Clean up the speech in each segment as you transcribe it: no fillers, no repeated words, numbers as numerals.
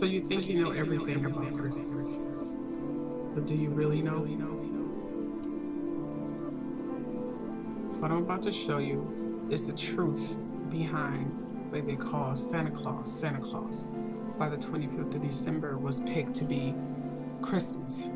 So you think you know everything about Christmas, but do you really know? What I'm about to show you is the truth behind what they call Santa Claus. Santa Claus, why the 25th of December was picked to be Christmas,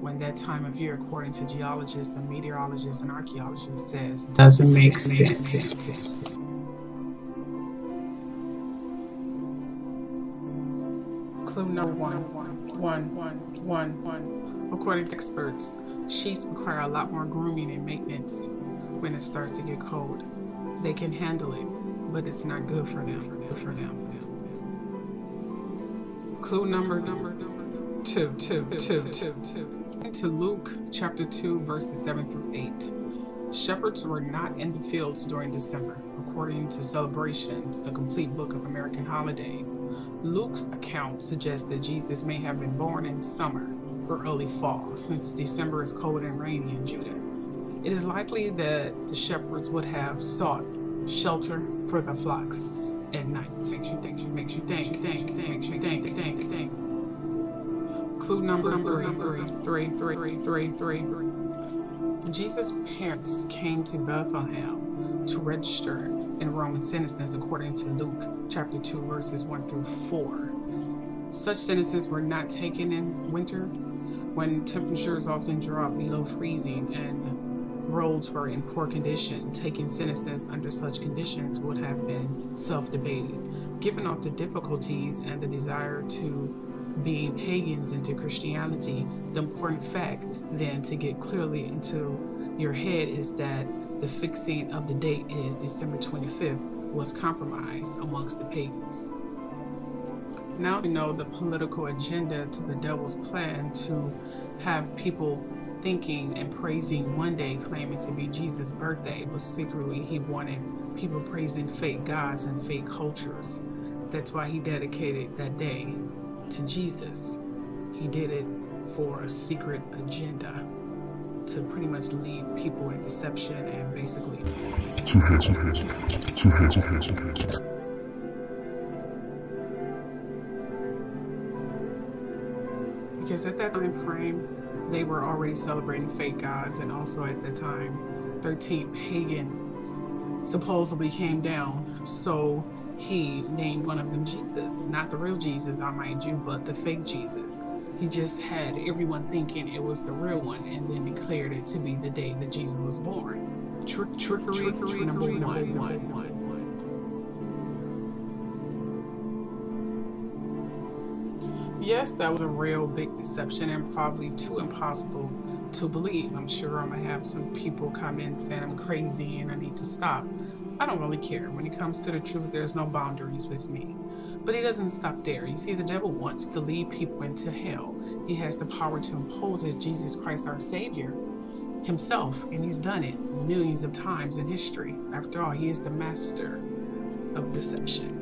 when that time of year, according to geologists and meteorologists and archaeologists, says doesn't make sense. Clue number one. According to experts, sheep require a lot more grooming and maintenance when it starts to get cold. They can handle it, but it's not good for them. Clue number two. To Luke chapter 2, verses 7 through 8. Shepherds were not in the fields during December. According to Celebrations, the complete book of American holidays, Luke's account suggests that Jesus may have been born in summer or early fall, since December is cold and rainy in Judah. It is likely that the shepherds would have sought shelter for the flocks at night. Makes you think. Clue number three. Jesus' parents came to Bethlehem to register enrollment sentences according to Luke chapter 2, verses 1 through 4. Such sentences were not taken in winter, when temperatures often drop below freezing and roads were in poor condition. Taking sentences under such conditions would have been self-debating. Given all the difficulties and the desire to being pagans into Christianity, the important fact then to get clearly into your head is that the fixing of the date is December 25th was compromised amongst the pagans. Now we know the political agenda to the devil's plan to have people thinking and praising one day, claiming to be Jesus' birthday, but secretly he wanted people praising fake gods and fake cultures. That's why he dedicated that day to Jesus. He did it for a secret agenda to pretty much lead people in deception and basically because at that time frame they were already celebrating fake gods, and also at that time 13 pagan supposedly came down, so he named one of them Jesus. Not the real Jesus, I mind you, but the fake Jesus. He just had everyone thinking it was the real one, and then declared it to be the day that Jesus was born. Trickery number one. Yes, that was a real big deception and probably too impossible to believe. I'm sure I'm gonna have some people come in saying I'm crazy and I need to stop. I don't really care. When it comes to the truth, there's no boundaries with me. But he doesn't stop there. You see, the devil wants to lead people into hell. He has the power to impose as Jesus Christ, our Savior, himself, and he's done it millions of times in history. After all, he is the master of deception.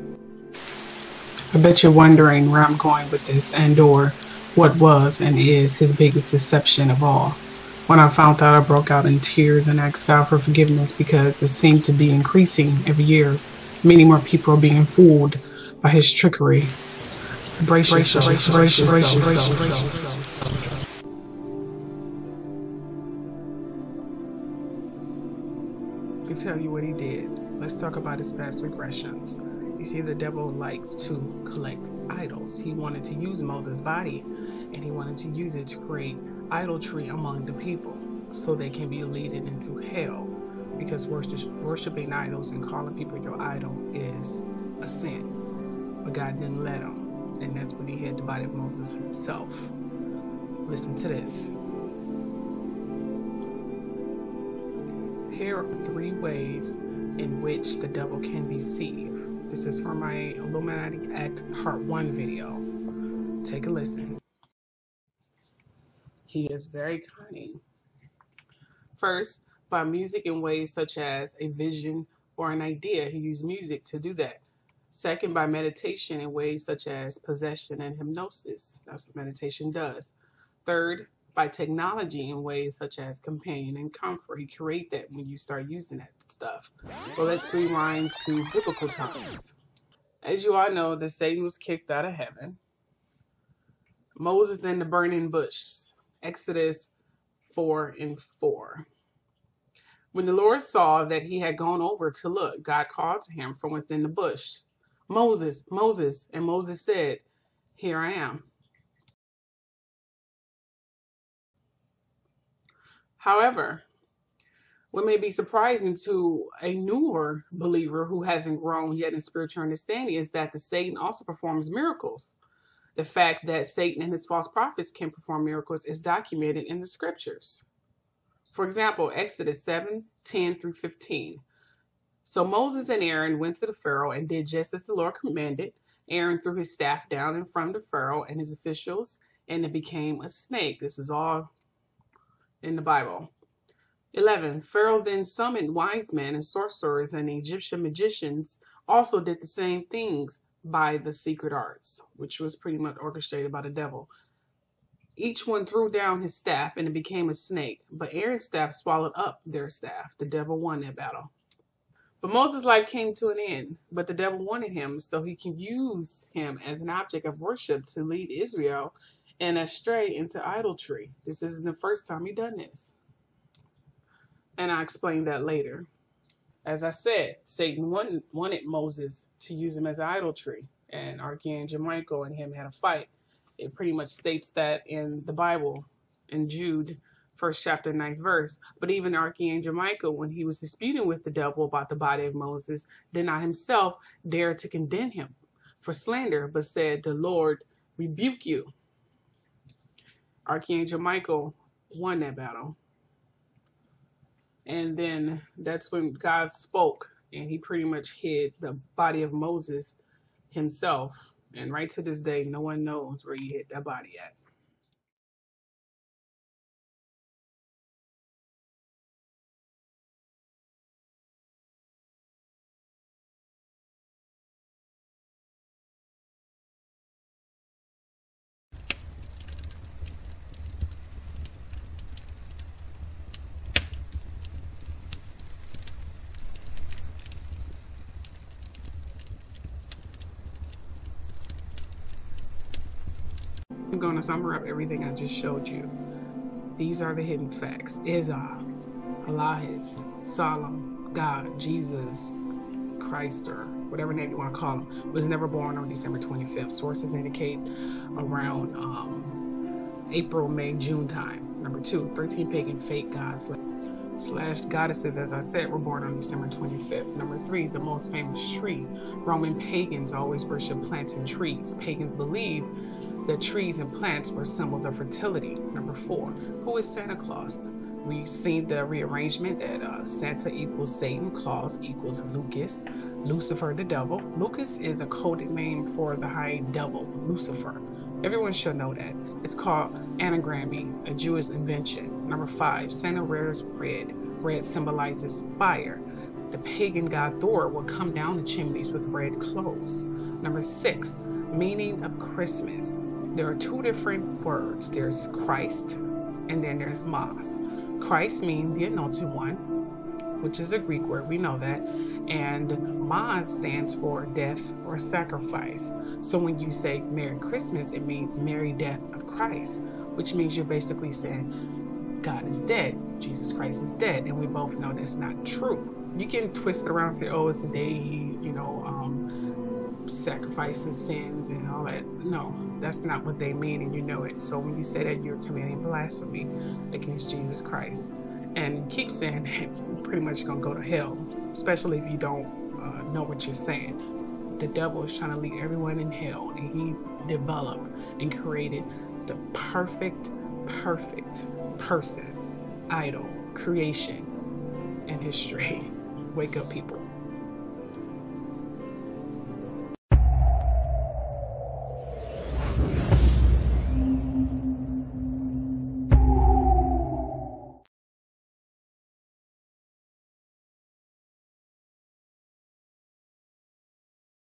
I bet you're wondering where I'm going with this, and or what was and is his biggest deception of all. When I found out, I broke out in tears and asked God for forgiveness, because it seemed to be increasing every year. Many more people are being fooled by his trickery. Brace yourself. Let me tell you what he did. Let's talk about his past regressions. You see, the devil likes to collect idols. He wanted to use Moses' body, and he wanted to use it to create idolatry among the people so they can be leaded into hell, because worshiping idols and calling people your idol is a sin. But God didn't let him, and that's when he had divided Moses himself. Listen to this. Here are 3 ways in which the devil can deceive. This is from my Illuminati Act Part 1 video. Take a listen. He is very cunning. First, by music in ways such as a vision or an idea. He used music to do that. Second, by meditation in ways such as possession and hypnosis. That's what meditation does. Third, by technology in ways such as companion and comfort. He create that when you start using that stuff. Well, let's rewind to biblical times. As you all know, that Satan was kicked out of heaven. Moses and the burning bush, Exodus 4:4. When the Lord saw that he had gone over to look, God called to him from within the bush, Moses, Moses. And Moses said, Here I am. However, what may be surprising to a newer believer who hasn't grown yet in spiritual understanding is that Satan also performs miracles. The fact that Satan and his false prophets can perform miracles is documented in the scriptures. For example, Exodus 7:10-15. So Moses and Aaron went to the Pharaoh and did just as the Lord commanded. Aaron threw his staff down in front of the Pharaoh and his officials, and it became a snake. This is all in the Bible. 11. Pharaoh then summoned wise men and sorcerers, and the Egyptian magicians also did the same things by the secret arts, which was pretty much orchestrated by the devil. Each one threw down his staff, and it became a snake. But Aaron's staff swallowed up their staff. The devil won that battle. But Moses' life came to an end, but the devil wanted him so he can use him as an object of worship to lead Israel and astray into idolatry. This isn't the first time he done this. And I'll explain that later. As I said, Satan wanted Moses to use him as idolatry, and Archangel Michael and him had a fight. It pretty much states that in the Bible, in Jude, 1st chapter, 9th verse. But even Archangel Michael, when he was disputing with the devil about the body of Moses, did not himself dare to condemn him for slander, but said, The Lord rebuke you. Archangel Michael won that battle. And then that's when God spoke, and he pretty much hid the body of Moses himself. And right to this day, no one knows where he hid that body at. I'm going to sum up everything I just showed you. These are the hidden facts. Izzah, Elias, Solemn, God, Jesus, Christ, or whatever name you want to call him, was never born on December 25th. Sources indicate around April, May, June time. Number 2, 13 pagan fake gods slash goddesses, as I said, were born on December 25th. Number 3, the most famous tree. Roman pagans always worship plants and trees. Pagans believe that trees and plants were symbols of fertility. Number 4, who is Santa Claus? We've seen the rearrangement that Santa equals Satan, Claus equals Lucas, Lucifer the devil. Lucas is a coded name for the high devil, Lucifer. Everyone should know that. It's called anagrammy, a Jewish invention. Number 5, Santa wears red. Red symbolizes fire. The pagan god Thor will come down the chimneys with red clothes. Number 6, meaning of Christmas. There are 2 different words. There's Christ and then there's Mas. Christ means the anointed one, which is a Greek word, we know that. And Mas stands for death or sacrifice. So when you say Merry Christmas, it means Merry Death of Christ, which means you're basically saying God is dead, Jesus Christ is dead, and we both know that's not true. You can twist it around and say, oh, it's the day he, sacrifices sins and all that. No, that's not what they mean, and you know it. So when you say that, you're committing blasphemy against Jesus Christ. And keep saying that, you're pretty much gonna go to hell, especially if you don't know what you're saying. The devil is trying to lead everyone in hell, and he developed and created the perfect person, idol, creation in history. Wake up, people.